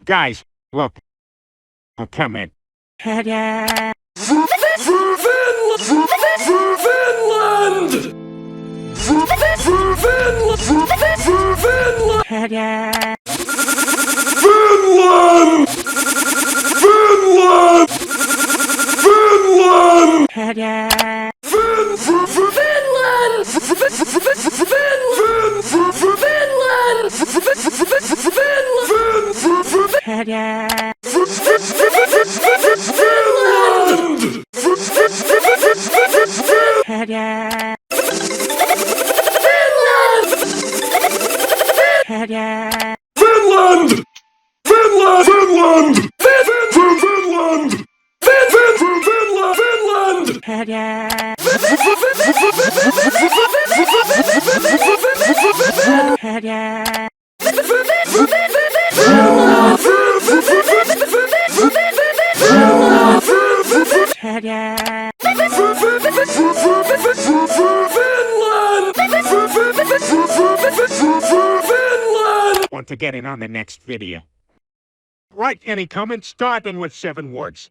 Guys, look. I'll come in. Finland! Want to get in on the next video? Write any comments starting with 7 words.